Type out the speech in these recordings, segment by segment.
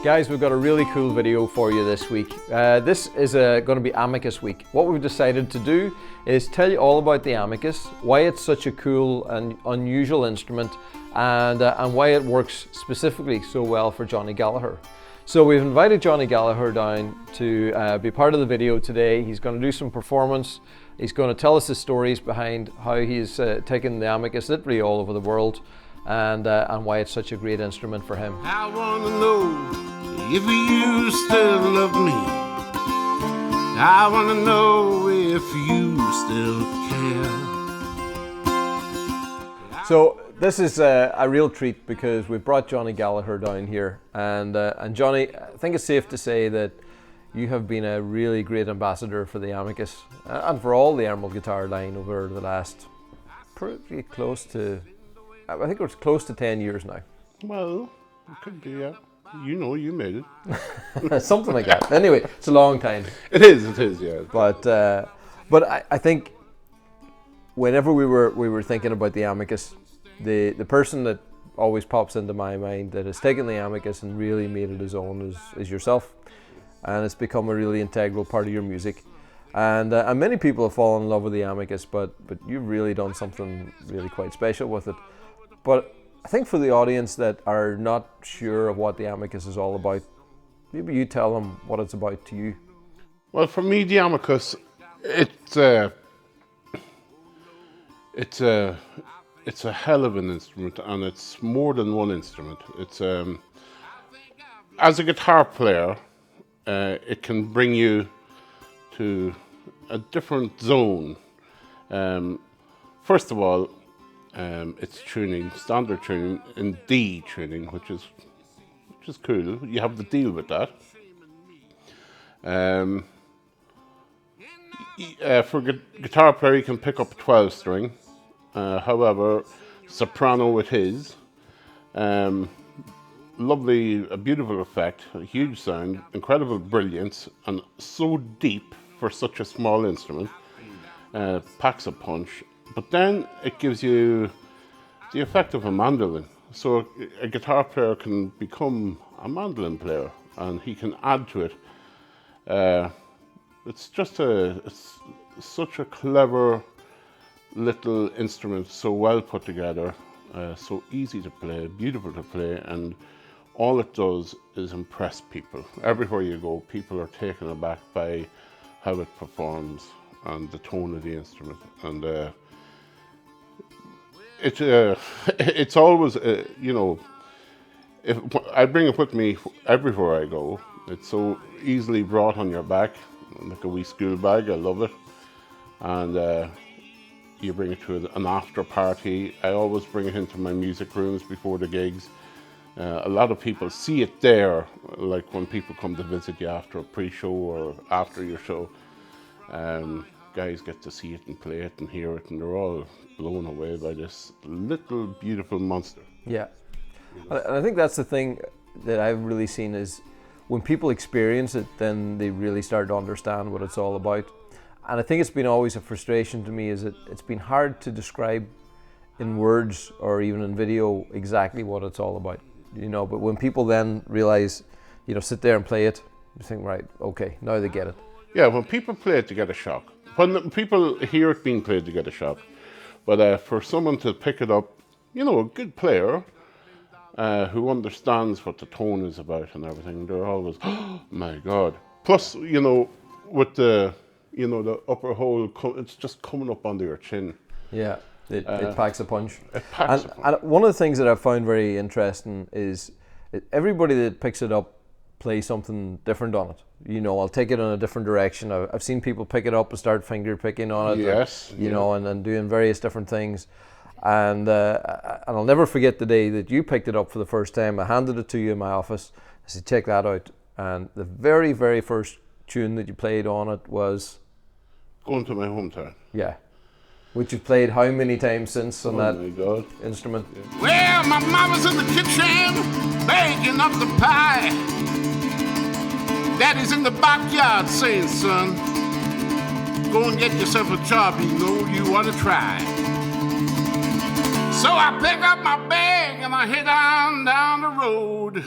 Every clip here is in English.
Guys, we've got a really cool video for you this week. This is going to be Amicus week. What we've decided to do is tell you all about the Amicus, why it's such a cool and unusual instrument, and why it works specifically so well for Johnny Gallagher. So we've invited Johnny Gallagher down to be part of the video today. He's going to do some performance. He's going to tell us the stories behind how he's taken the Amicus literally all over the world, and why it's such a great instrument for him. I want to know if you still love me. I want to know if you still care. So this is a real treat because we've brought Johnny Gallagher down here, and Johnny, I think it's safe to say that you have been a really great ambassador for the Amicus and for all the Emerald guitar line over the last pretty close to, I think it was close to 10 years now. Well, it could be, yeah. You know, you made it. Something like that. Anyway, it's a long time. It is, yeah. But I think whenever we were thinking about the Amicus, the person that always pops into my mind that has taken the Amicus and really made it his own is yourself. And it's become a really integral part of your music. And many people have fallen in love with the Amicus, but you've really done something really quite special with it. But I think for the audience that are not sure of what the Amicus is all about, maybe you tell them what it's about to you. Well, for me, the Amicus, it's a hell of an instrument, and it's more than one instrument. It's as a guitar player, it can bring you to a different zone. First of all, it's tuning, standard tuning in D tuning, which is cool. You have to deal with that. For guitar player, you can pick up a 12 string. However, soprano with his, lovely, a beautiful effect, a huge sound, incredible brilliance, and so deep for such a small instrument. Packs a punch. But then it gives you the effect of a mandolin. So a guitar player can become a mandolin player, and he can add to it. It's such a clever little instrument, so well put together, so easy to play, beautiful to play, and all it does is impress people. Everywhere you go, people are taken aback by how it performs and the tone of the instrument. And it's always, you know, if I bring it with me everywhere I go. It's so easily brought on your back, like a wee school bag. I love it. And you bring it to an after party. I always bring it into my music rooms before the gigs. A lot of people see it there, like when people come to visit you after a pre-show or after your show. Guys get to see it and play it and hear it, and they're all blown away by this little beautiful monster. Yeah, and I think that's the thing that I've really seen is when people experience it, then they really start to understand what it's all about. And I think it's been always a frustration to me is that it's been hard to describe in words or even in video exactly what it's all about, you know. But when people then realize, you know, sit there and play it, you think, right, okay, now they get it. Yeah, when people play it, they get a shock. When people hear it being played, they get a shock. But for someone to pick it up, you know, a good player who understands what the tone is about and everything, they're always, oh my God. Plus, you know, with the upper hole, it's just coming up under your chin. Yeah, it packs a punch. It packs a punch. And one of the things that I've found very interesting is everybody that picks it up plays something different on it. You know, I'll take it in a different direction. I've seen people pick it up and start finger picking on it. Yes. You know, and doing various different things. And I'll never forget the day that you picked it up for the first time. I handed it to you in my office. I said, check that out. And the very, very first tune that you played on it was Going to My Hometown. Yeah. Which you've played how many times since on that instrument? Yeah. Well, my mama's in the kitchen baking up the pie. Daddy's in the backyard saying, son, go and get yourself a job, you know you ought to try. So I pick up my bag and I head on down the road.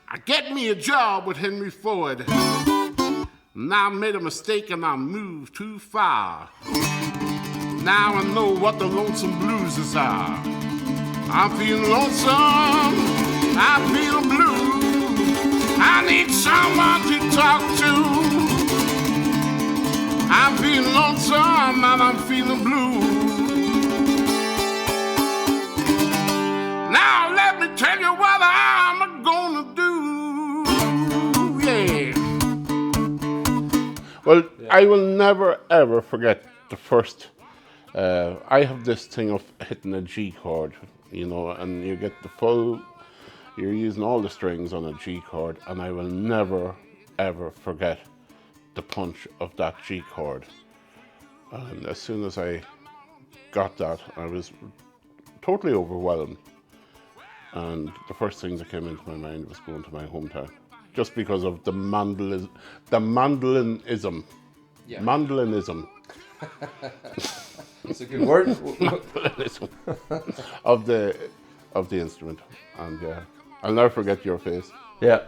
I get me a job with Henry Ford. Now I made a mistake and I moved too far. Now I know what the lonesome blues are. I'm feeling lonesome, I feel blue. I need someone to talk to. I'm feeling lonesome and I'm feeling blue. Now let me tell you what I'm gonna do. Yeah. Well, I will never ever forget the first. I have this thing of hitting a G chord, you know, and you get the full. You're using all the strings on a G chord, and I will never ever forget the punch of that G chord. And as soon as I got that, I was totally overwhelmed. And the first thing that came into my mind was going to my hometown, just because of the mandolinism. Yeah. Mandolinism. It's a good word. Mandolinism of the instrument, and yeah, I'll never forget your face. Yeah.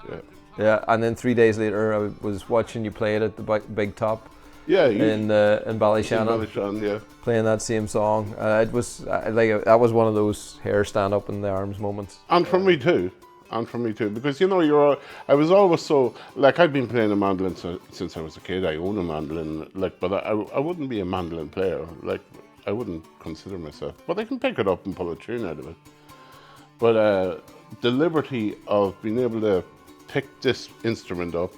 Yeah. Yeah, and then 3 days later, I was watching you play it at the Big Top. Yeah, in Ballyshannon, yeah, playing that same song. It was that was one of those hair stand up in the arms moments. And for me too, because you know I was always so like I've been playing a mandolin since I was a kid. I own a mandolin, like, but I wouldn't be a mandolin player. Like, I wouldn't consider myself, but I can pick it up and pull a tune out of it. But the liberty of being able to pick this instrument up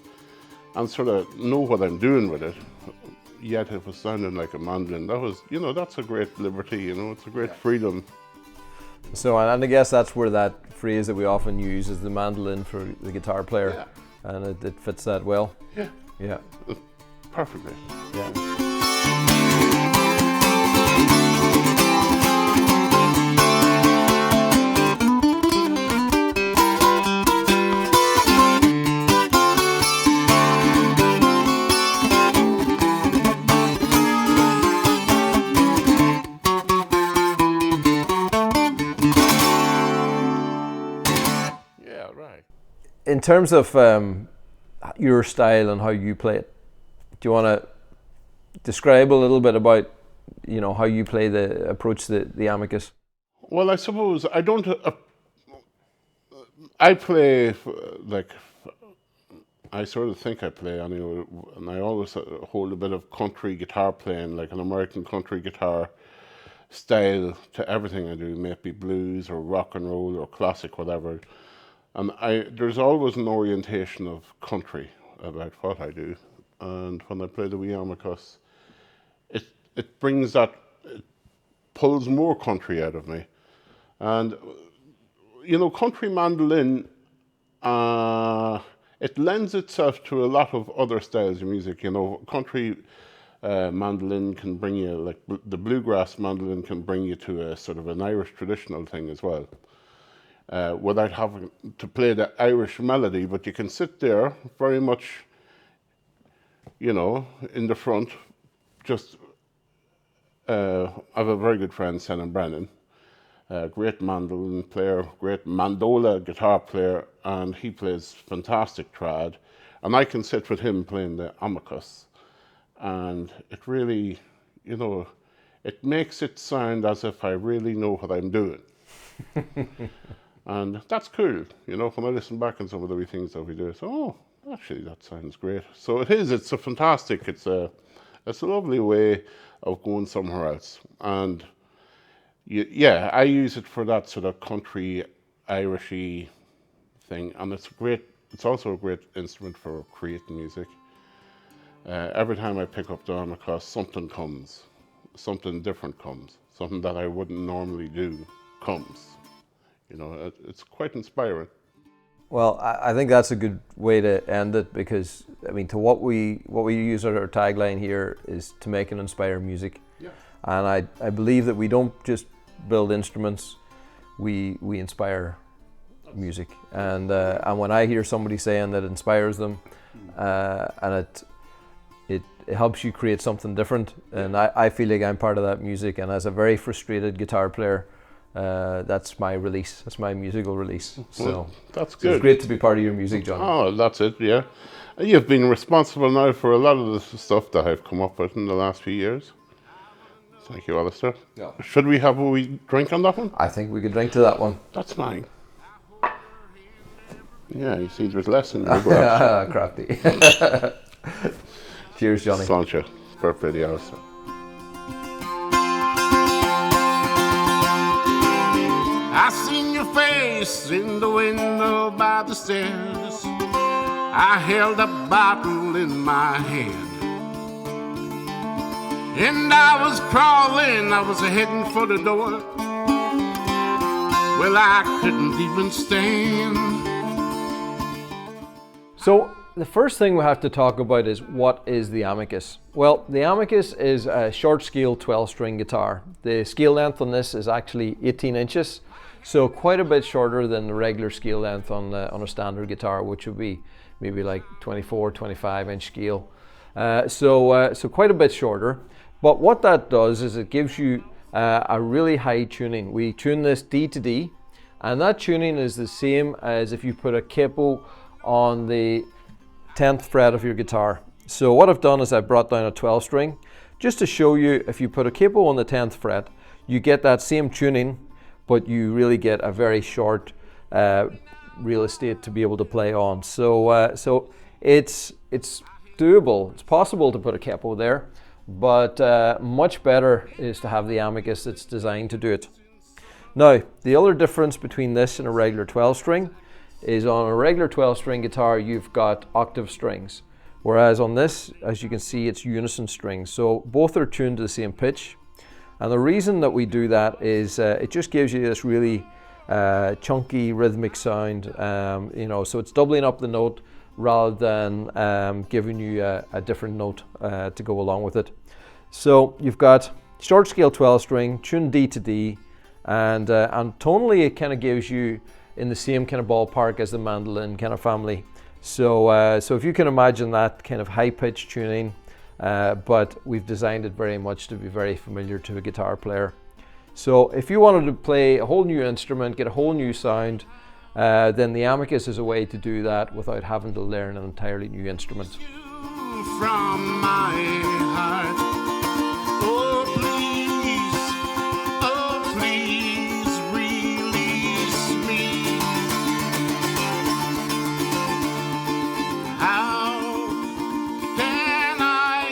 and sort of know what I'm doing with it, yet it was sounding like a mandolin. That was, you know, that's a great liberty, you know, it's a great freedom. So, and I guess that's where that phrase that we often use is the mandolin for the guitar player, Yeah. and it fits that well. Yeah. Yeah. Perfectly. Yeah. In terms of your style and how you play it, do you want to describe a little bit about, you know, how you play approach the Amicus? Well, I suppose I don't. I play like I sort of think I play anyway, and I always hold a bit of country guitar playing, like an American country guitar style to everything I do, may it be blues or rock and roll or classic, whatever. And there's always an orientation of country about what I do. And when I play the wee Amicus, it brings that, it pulls more country out of me. And, you know, country mandolin, it lends itself to a lot of other styles of music. You know, country mandolin can bring you, like the bluegrass mandolin can bring you to a sort of an Irish traditional thing as well. Without having to play the Irish melody, but you can sit there very much, you know, in the front. Just, I have a very good friend, Senan Brennan, great mandolin player, great mandola guitar player, and he plays fantastic trad. And I can sit with him playing the Amicus, and it really, you know, it makes it sound as if I really know what I'm doing. And that's cool, you know, when I listen back on some of the wee things that we do, so, oh, actually that sounds great. So it's a fantastic, it's a lovely way of going somewhere else. And yeah, I use it for that sort of country, Irishy thing, and it's also a great instrument for creating music. Every time I pick up the Amicus, something comes, something different comes, something that I wouldn't normally do comes. You know, it's quite inspiring. Well, I think that's a good way to end it, because I mean, to what we use as our tagline here is to make and inspire music. Yeah. And I believe that we don't just build instruments, we inspire music. And when I hear somebody saying that it inspires them, and it helps you create something different, and I feel like I'm part of that music. And as a very frustrated guitar player, that's my release. That's my musical release. So Well, that's so good. it's great to be part of your music, John. Oh, that's it, yeah. You've been responsible now for a lot of the stuff that I've come up with in the last few years. Thank you, Alistair. Yeah. Should we have a wee drink on that one? I think we could drink to that one. That's mine. Yeah, you see, there's less in your glass. Crafty. Cheers, Johnny. Sláinte. Perfect, Alistair. I seen your face in the window by the stairs. I held a bottle in my hand, and I was crawling, I was heading for the door. Well, I couldn't even stand. So the first thing we have to talk about is what is the Amicus? Well, the Amicus is a short scale 12-string guitar. The scale length on this is actually 18 inches, so quite a bit shorter than the regular scale length on a standard guitar, which would be maybe like 24, 25 inch scale. So quite a bit shorter. But what that does is it gives you a really high tuning. We tune this D to D, and that tuning is the same as if you put a capo on the 10th fret of your guitar. So what I've done is I brought down a 12 string just to show you, if you put a capo on the 10th fret, you get that same tuning, but you really get a very short real estate to be able to play on. So so it's doable. It's possible to put a capo there, but much better is to have the Amicus that's designed to do it. Now, the other difference between this and a regular 12 string is on a regular 12 string guitar you've got octave strings, whereas on this, as you can see, it's unison strings. So both are tuned to the same pitch, and the reason that we do that is it just gives you this really chunky rhythmic sound, you know, so it's doubling up the note rather than giving you a different note to go along with it. So you've got short scale 12 string, tuned D to D, and tonally it kind of gives you in the same kind of ballpark as the mandolin kind of family. So so if you can imagine that kind of high pitch tuning, but we've designed it very much to be very familiar to a guitar player. So if you wanted to play a whole new instrument, get a whole new sound, then the Amicus is a way to do that without having to learn an entirely new instrument. From my heart. Oh please release me. How can I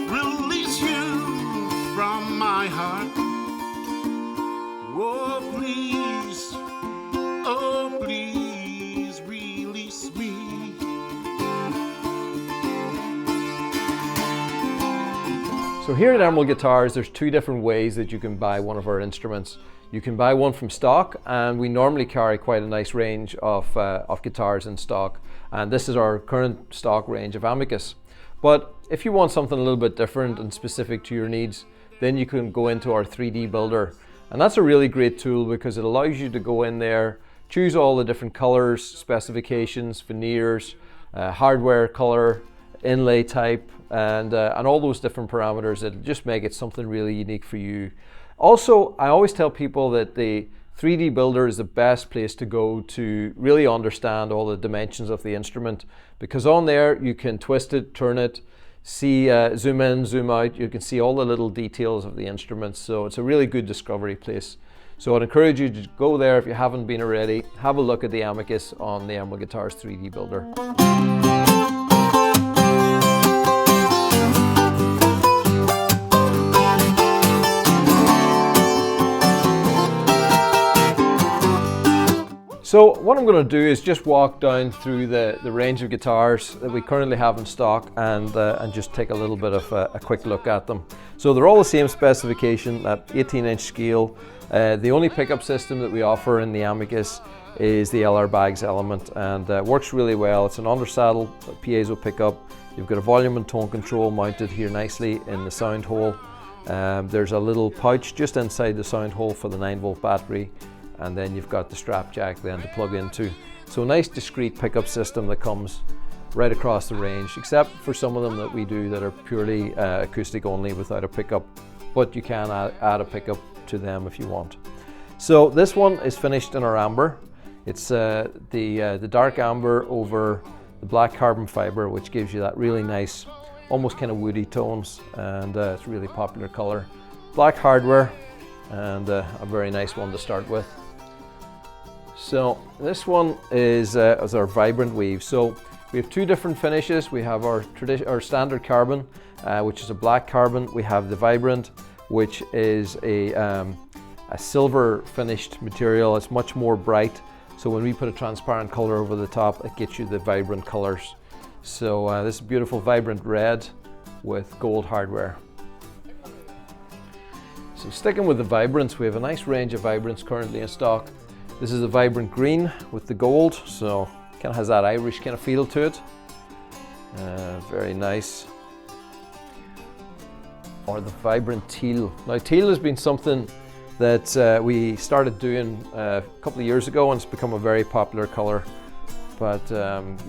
release you from my heart? Oh please release me. So here at Emerald Guitars, there's two different ways that you can buy one of our instruments. You can buy one from stock, and we normally carry quite a nice range of guitars in stock, and this is our current stock range of Amicus. But if you want something a little bit different and specific to your needs, then you can go into our 3D builder, and that's a really great tool because it allows you to go in there, choose all the different colors, specifications, veneers, hardware color, inlay type, and all those different parameters that just make it something really unique for you. Also, I always tell people that the 3D builder is the best place to go to really understand all the dimensions of the instrument, because on there you can twist it, turn it, see, zoom in, zoom out, you can see all the little details of the instruments. So it's a really good discovery place. So I'd encourage you to go there if you haven't been already. Have a look at the Amicus on the Emerald Guitars 3D builder. So what I'm going to do is just walk down through the range of guitars that we currently have in stock and just take a little bit of a quick look at them. So they're all the same specification, that 18-inch scale. The only pickup system that we offer in the Amicus is the LR Bags element, and works really well. It's an undersaddle piezo pickup. You've got a volume and tone control mounted here nicely in the sound hole. There's a little pouch just inside the sound hole for the 9-volt battery, and then you've got the strap jack then to plug into. So a nice discrete pickup system that comes right across the range, except for some of them that we do that are purely acoustic only without a pickup, but you can add a pickup to them if you want. So this one is finished in our amber. It's the dark amber over the black carbon fiber, which gives you that really nice, almost kind of woody tones, and it's a really popular color. Black hardware, and a very nice one to start with. So this one is our vibrant weave. So we have two different finishes. We have our standard carbon, which is a black carbon. We have the vibrant, which is a silver finished material. It's much more bright. So when we put a transparent color over the top, it gets you the vibrant colors. So this is beautiful vibrant red with gold hardware. So sticking with the vibrants, we have a nice range of vibrants currently in stock. This is a vibrant green with the gold, so kind of has that Irish kind of feel to it. Very nice. Or the vibrant teal. Now teal has been something that we started doing a couple of years ago, and it's become a very popular color. But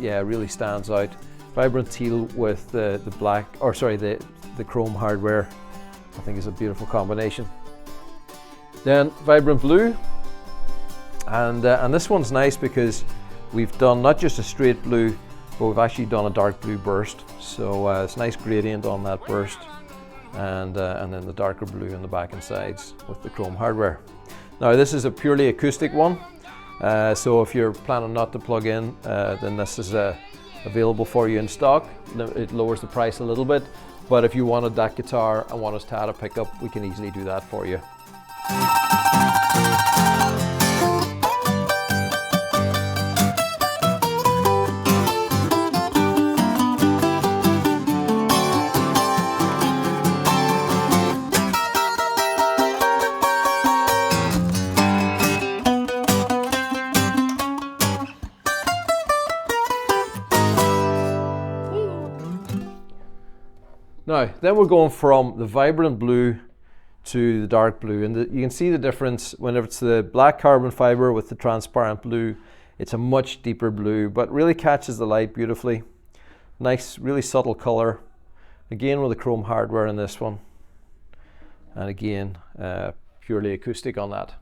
yeah, it really stands out. Vibrant teal with the black, or sorry, the chrome hardware, I think is a beautiful combination. Then vibrant blue, and this one's nice because we've done not just a straight blue, but we've actually done a dark blue burst. So it's a nice gradient on that burst, and then the darker blue on the back and sides with the chrome hardware. Now this is a purely acoustic one, so if you're planning not to plug in, then this is available for you in stock. It lowers the price a little bit, but if you wanted that guitar and want us to add a pickup, we can easily do that for you. Now, then we're going from the vibrant blue to the dark blue, and you can see the difference whenever it's the black carbon fiber with the transparent blue. It's a much deeper blue, but really catches the light beautifully. Nice, really subtle color. Again with the chrome hardware in this one, and again purely acoustic on that.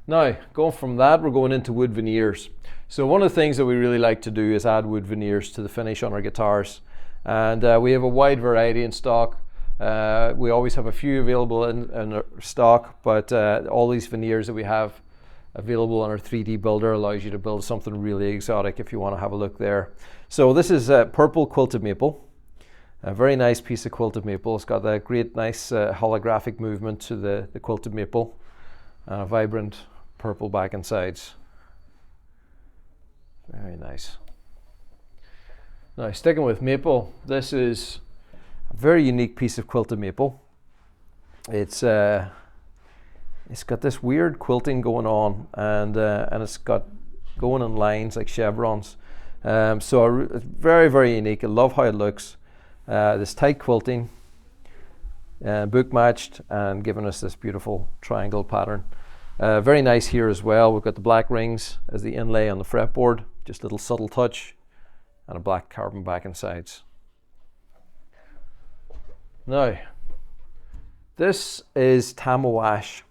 Now, going from that, we're going into wood veneers. So one of the things that we really like to do is add wood veneers to the finish on our guitars. And we have a wide variety in stock. We always have a few available in our stock, but all these veneers that we have available on our 3D builder allows you to build something really exotic if you want to have a look there. So this is purple quilted maple. A very nice piece of quilted maple. It's got that great nice holographic movement to the quilted maple, and a vibrant purple back and sides. Very nice. Now, sticking with maple, this is a very unique piece of quilted maple. It's got this weird quilting going on, and it's got going in lines like chevrons. So it's very, very unique. I love how it looks. This tight quilting, book matched, and giving us this beautiful triangle pattern. Very nice here as well. We've got the black rings as the inlay on the fretboard, just a little subtle touch, and a black carbon back and sides. Now, this is tamo ash.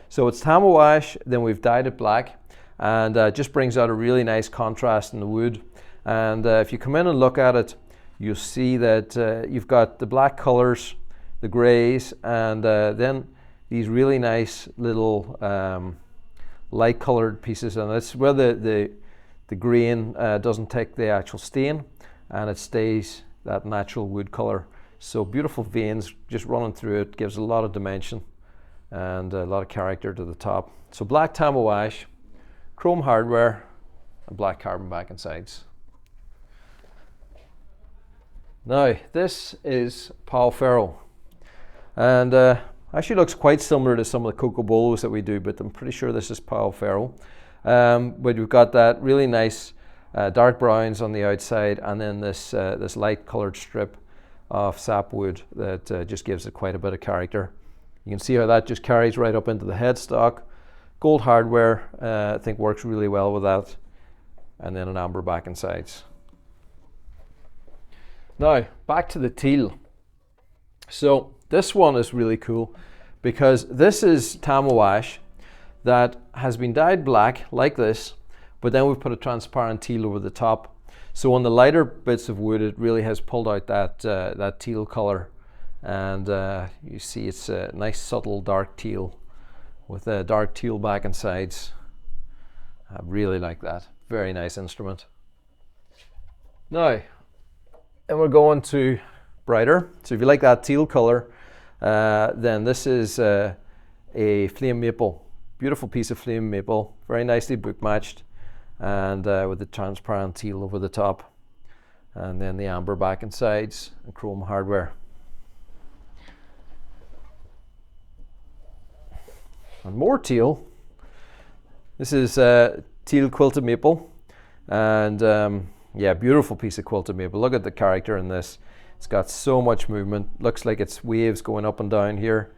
So it's tamo ash, then we've dyed it black, and it just brings out a really nice contrast in the wood. And if you come in and look at it, you'll see that you've got the black colors, the grays, and then these really nice little light colored pieces. And that's where the grain doesn't take the actual stain, and it stays that natural wood color. So beautiful veins just running through it, gives a lot of dimension and a lot of character to the top. So black tamo ash, chrome hardware, and black carbon back and sides. Now this is Pau Ferro, and actually looks quite similar to some of the Coco-Bolos that we do, but I'm pretty sure this is Pau Ferro. But we've got that really nice dark browns on the outside, and then this light colored strip of sapwood that just gives it quite a bit of character. You can see how that just carries right up into the headstock. Gold hardware, I think works really well with that, and then an amber back and sides. Now back to the teal. So this one is really cool because this is tamo ash, that has been dyed black like this, but then we've put a transparent teal over the top. So on the lighter bits of wood, it really has pulled out that teal color, and you see it's a nice subtle dark teal with a dark teal back and sides. I really like that. Very nice instrument. Now, and we're going to brighter. So if you like that teal color, then this is a flame maple. Beautiful piece of flame maple, very nicely book matched, and with the transparent teal over the top, and then the amber back and sides and chrome hardware. And more teal. This is teal quilted maple, and yeah, beautiful piece of quilted maple. Look at the character in this. It's got so much movement. Looks like it's waves going up and down here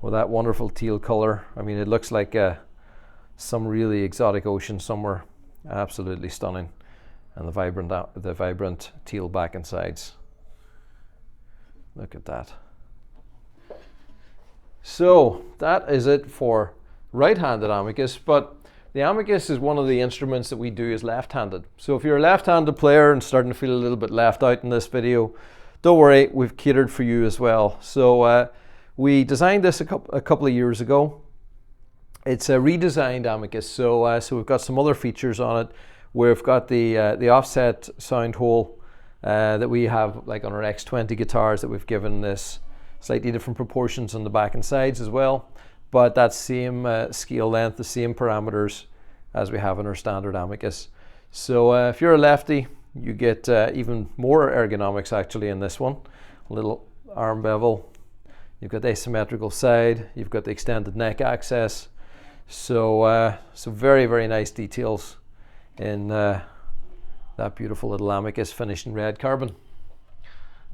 with that wonderful teal color. I mean, it looks like some really exotic ocean somewhere. Absolutely stunning. And the vibrant teal back and sides. Look at that. So that is it for right-handed amicus, but the amicus is one of the instruments that we do as left-handed. So if you're a left-handed player and starting to feel a little bit left out in this video, don't worry, we've catered for you as well. So we designed this a couple of years ago. It's a redesigned amicus, so we've got some other features on it. We've got the offset sound hole that we have like on our X20 guitars that we've given this slightly different proportions on the back and sides as well, but that same scale length, the same parameters as we have in our standard amicus. So if you're a lefty, you get even more ergonomics actually in this one. A little arm bevel, you've got the asymmetrical side, you've got the extended neck access. So so very, very nice details in that beautiful little amicus finished in red carbon.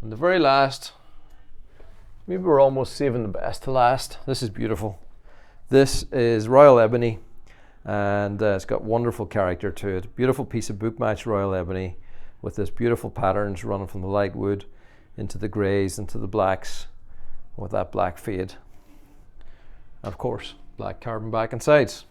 And the very last, maybe we're almost saving the best to last. This is beautiful. This is Royal Ebony, and it's got wonderful character to it. Beautiful piece of book match Royal Ebony with this beautiful patterns running from the light wood into the greys, into the blacks, with that black fade. And of course, black carbon back and sides.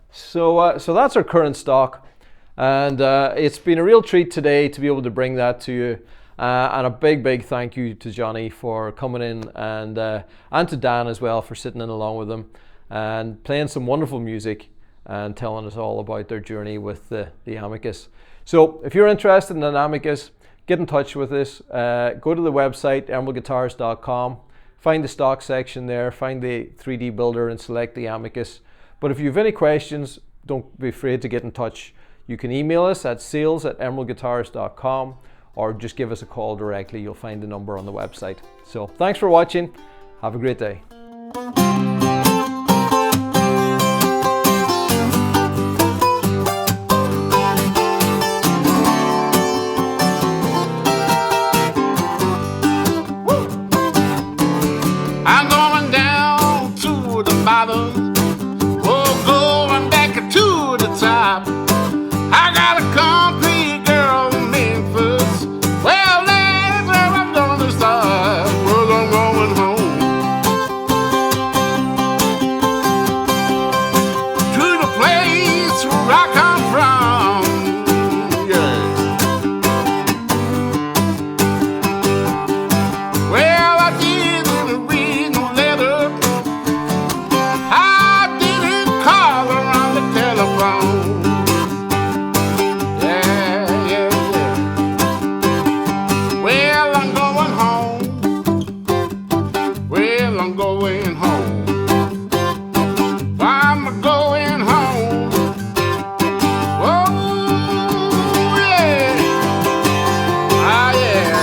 So that's our current stock, and it's been a real treat today to be able to bring that to you. And a big thank you to Johnny for coming in, and to Dan as well for sitting in along with them and playing some wonderful music and telling us all about their journey with the amicus. So if you're interested in an amicus, get in touch with us. Go to the website emeraldguitarist.com, find the stock section there, find the 3D builder and select the amicus. But if you have any questions, don't be afraid to get in touch. You can email us at sales@emeraldguitarist.com, or just give us a call directly. You'll find the number on the website. So thanks for watching. Have a great day. I'm going down to the bottom, oh, going back to the top. I got a concrete girl in Memphis. Well, that's where I'm gonna start. Well, I'm going home to the place where I come from. Yeah. Well, I didn't read no letter. I didn't call her on the telephone. Well, I'm going home. Well, I'm going home. I'm going home. Oh, yeah. Ah, yeah.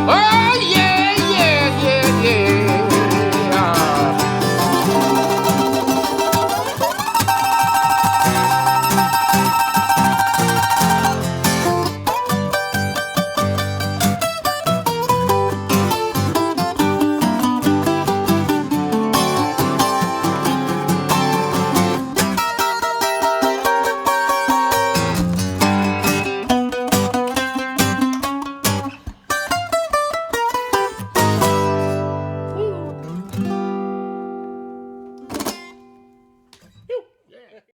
Oh,